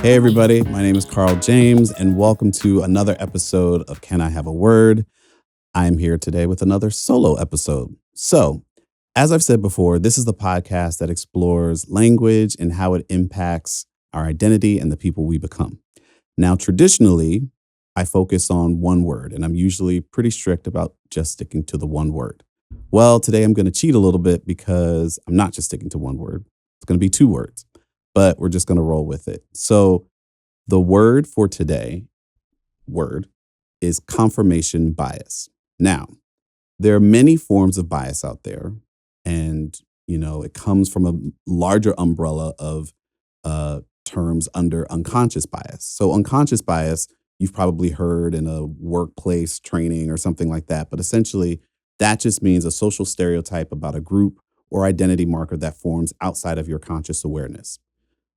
Hey, everybody. My name is Carl James, and welcome to another episode of Can I Have a Word? I'm here today with another solo episode. So, as I've said before, this is the podcast that explores language and how it impacts our identity and the people we become. Now, traditionally, I focus on one word, and I'm usually pretty strict about just sticking to the one word. Well, today I'm going to cheat a little bit because I'm not just sticking to one word. It's going to be two words, but we're just going to roll with it. So, the word for today, word, is confirmation bias. Now, there are many forms of bias out there, and it comes from a larger umbrella of terms under unconscious bias. So, unconscious bias, you've probably heard in a workplace training or something like that, but essentially, that just means a social stereotype about a group or identity marker that forms outside of your conscious awareness.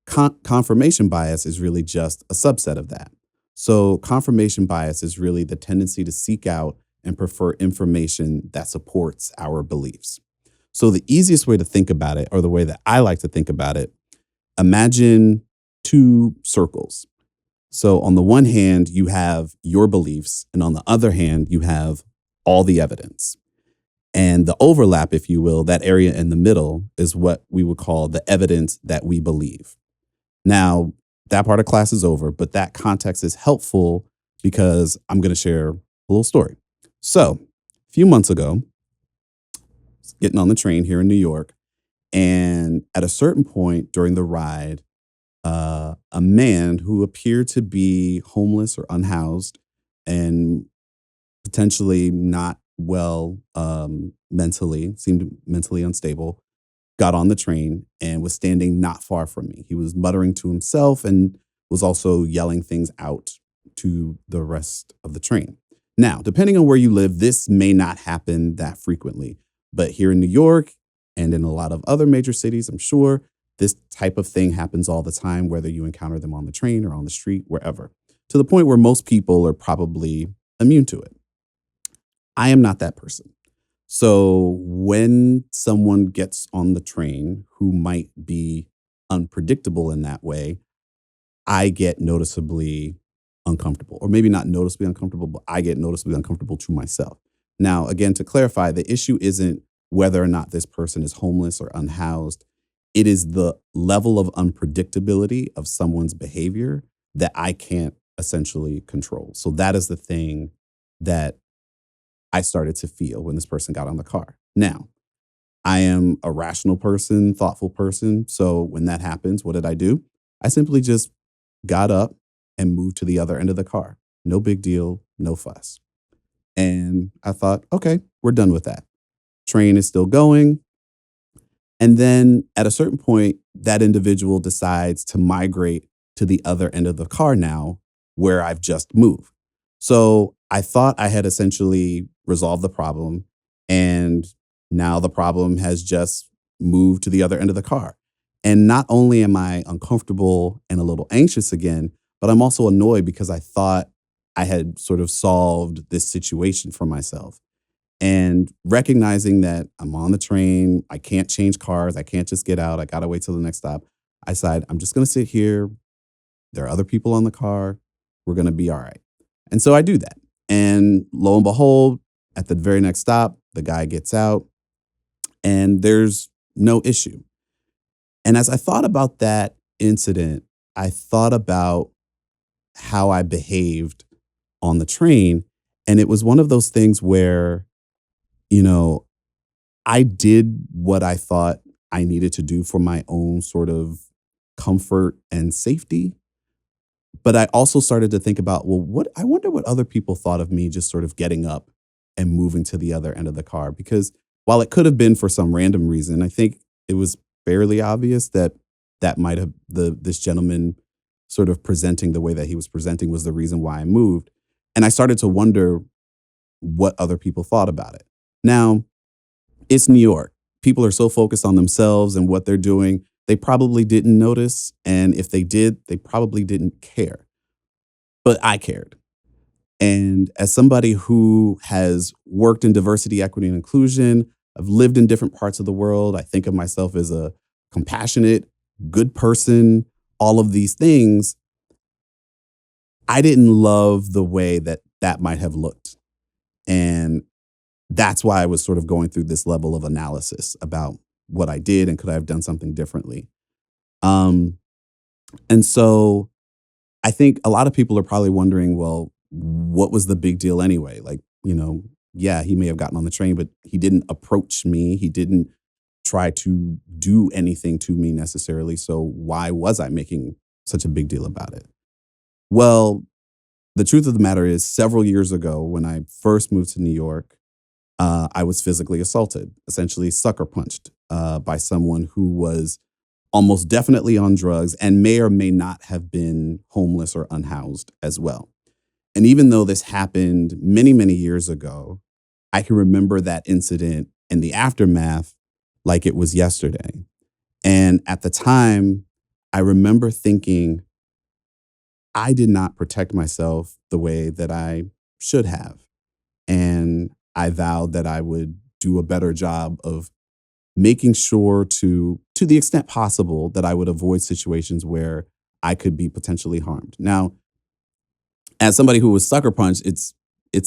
Confirmation bias is really just a subset of that. So, confirmation bias is really the tendency to seek out and prefer information that supports our beliefs. So, the easiest way to think about it, or the way that I like to think about it, imagine two circles. So, on the one hand, you have your beliefs, and on the other hand, you have all the evidence. And the overlap, if you will, that area in the middle is what we would call the evidence that we believe. Now, that part of class is over, but that context is helpful because I'm going to share a little story. So, a few months ago, getting on the train here in New York, and at a certain point during the ride, a man who appeared to be homeless or unhoused and potentially not well mentally, seemed mentally unstable, got on the train and was standing not far from me. He was muttering to himself and was also yelling things out to the rest of the train. Now, depending on where you live, this may not happen that frequently, but here in New York and in a lot of other major cities, I'm sure this type of thing happens all the time, whether you encounter them on the train or on the street, wherever, to the point where most people are probably immune to it. I am not that person. So when someone gets on the train who might be unpredictable in that way, I get noticeably uncomfortable, or maybe not noticeably uncomfortable, but I get noticeably uncomfortable to myself. Now, again, to clarify, the issue isn't whether or not this person is homeless or unhoused. It is the level of unpredictability of someone's behavior that I can't essentially control. So that is the thing that I started to feel when this person got on the car. Now, I am a rational person, thoughtful person. So when that happens, what did I do? I simply just got up and moved to the other end of the car. No big deal, no fuss. And I thought, okay, we're done with that. Train is still going. And then at a certain point, that individual decides to migrate to the other end of the car now, where I've just moved. So I thought I had essentially resolved the problem, and now the problem has just moved to the other end of the car. And not only am I uncomfortable and a little anxious again, but I'm also annoyed because I thought I had sort of solved this situation for myself. And recognizing that I'm on the train, I can't change cars, I can't just get out, I gotta wait till the next stop. I decided I'm just gonna sit here. There are other people on the car. We're gonna be all right. And so I do that. And lo and behold, at the very next stop, the guy gets out and there's no issue. And as I thought about that incident, I thought about how I behaved on the train. And it was one of those things where, you know, I did what I thought I needed to do for my own sort of comfort and safety. But I also started to think about, well, I wonder what other people thought of me just sort of getting up and moving to the other end of the car. Because while it could have been for some random reason, I think it was fairly obvious that that might have this gentleman sort of presenting the way that he was presenting was the reason why I moved. And I started to wonder what other people thought about it. Now, it's New York. People are so focused on themselves and what they're doing, they probably didn't notice. And if they did, they probably didn't care. But I cared. And as somebody who has worked in diversity, equity, and inclusion, I've lived in different parts of the world. I think of myself as a compassionate, good person, all of these things. I didn't love the way that that might have looked. And that's why I was sort of going through this level of analysis about what I did and could I have done something differently. Um, and so I think a lot of people are probably wondering, well, what was the big deal anyway? Like, yeah, he may have gotten on the train, but he didn't approach me. He didn't try to do anything to me necessarily. So why was I making such a big deal about it? Well, the truth of the matter is, several years ago, when I first moved to New York, I was physically assaulted, essentially sucker punched by someone who was almost definitely on drugs and may or may not have been homeless or unhoused as well. And even though this happened many, many years ago, I can remember that incident and the aftermath like it was yesterday. And at the time, I remember thinking, I did not protect myself the way that I should have. And I vowed that I would do a better job of making sure to the extent possible that I would avoid situations where I could be potentially harmed. Now, as somebody who was sucker punched, it's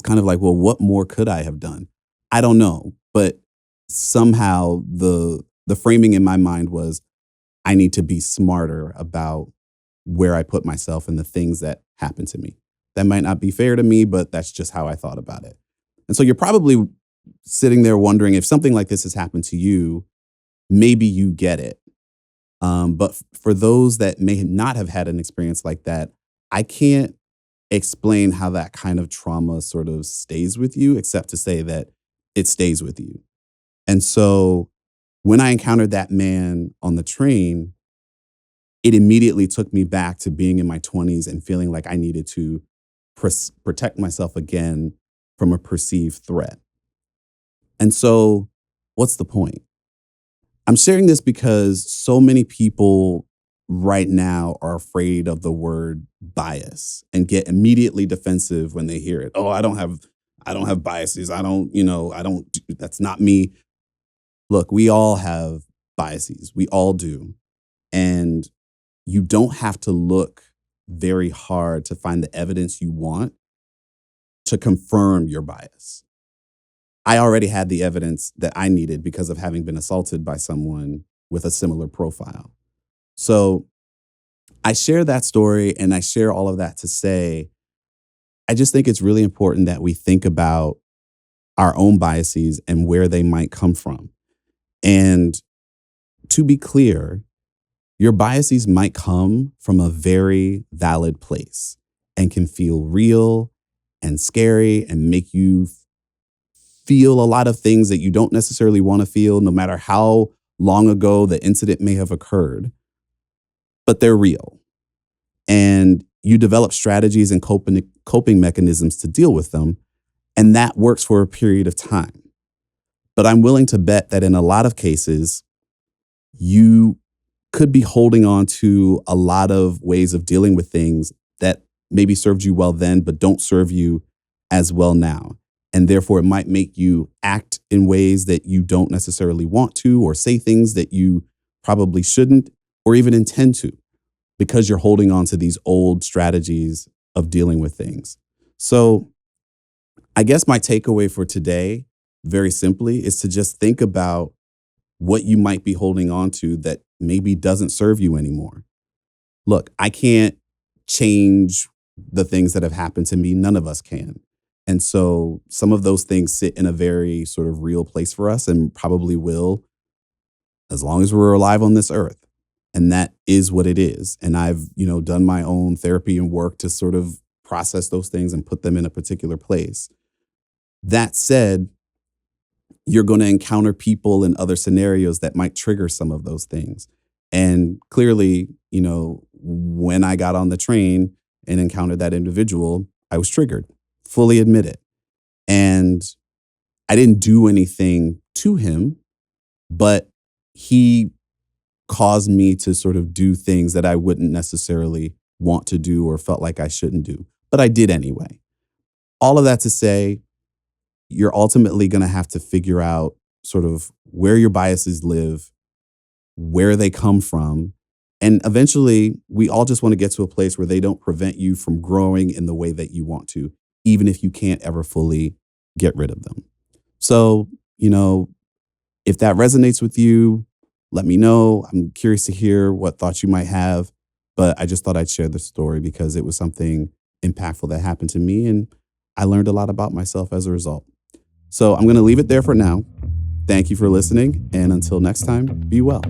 kind of like, well, what more could I have done? I don't know, but somehow the framing in my mind was I need to be smarter about where I put myself and the things that happen to me. That might not be fair to me, but that's just how I thought about it. And so you're probably sitting there wondering if something like this has happened to you, maybe you get it. But for those that may not have had an experience like that, I can't explain how that kind of trauma sort of stays with you, except to say that it stays with you. And so when I encountered that man on the train, it immediately took me back to being in my 20s and feeling like I needed to protect myself again from a perceived threat. And so, what's the point? I'm sharing this because so many people right now are afraid of the word bias and get immediately defensive when they hear it. Oh, I don't have biases. That's not me. Look, we all have biases. We all do. And you don't have to look very hard to find the evidence you want to confirm your bias. I already had the evidence that I needed because of having been assaulted by someone with a similar profile. So I share that story and I share all of that to say, I just think it's really important that we think about our own biases and where they might come from. And to be clear, your biases might come from a very valid place and can feel real and scary and make you feel a lot of things that you don't necessarily want to feel, no matter how long ago the incident may have occurred, but they're real. And you develop strategies and coping mechanisms to deal with them. And that works for a period of time. But I'm willing to bet that in a lot of cases, you could be holding on to a lot of ways of dealing with things that maybe served you well then, but don't serve you as well now. And therefore, it might make you act in ways that you don't necessarily want to, or say things that you probably shouldn't, or even intend to, because you're holding on to these old strategies of dealing with things. So I guess my takeaway for today, very simply, is to just think about what you might be holding on to that maybe doesn't serve you anymore. Look, I can't change the things that have happened to me. None of us can. And so some of those things sit in a very sort of real place for us and probably will as long as we're alive on this earth. And that is what it is. And I've, done my own therapy and work to sort of process those things and put them in a particular place. That said, you're going to encounter people in other scenarios that might trigger some of those things. And clearly, when I got on the train and encountered that individual, I was triggered, fully admit it. And I didn't do anything to him, but he caused me to sort of do things that I wouldn't necessarily want to do or felt like I shouldn't do. But I did anyway. All of that to say, you're ultimately going to have to figure out sort of where your biases live, where they come from, And eventually, we all just want to get to a place where they don't prevent you from growing in the way that you want to, even if you can't ever fully get rid of them. So, if that resonates with you, let me know. I'm curious to hear what thoughts you might have. But I just thought I'd share the story because it was something impactful that happened to me. And I learned a lot about myself as a result. So I'm going to leave it there for now. Thank you for listening. And until next time, be well.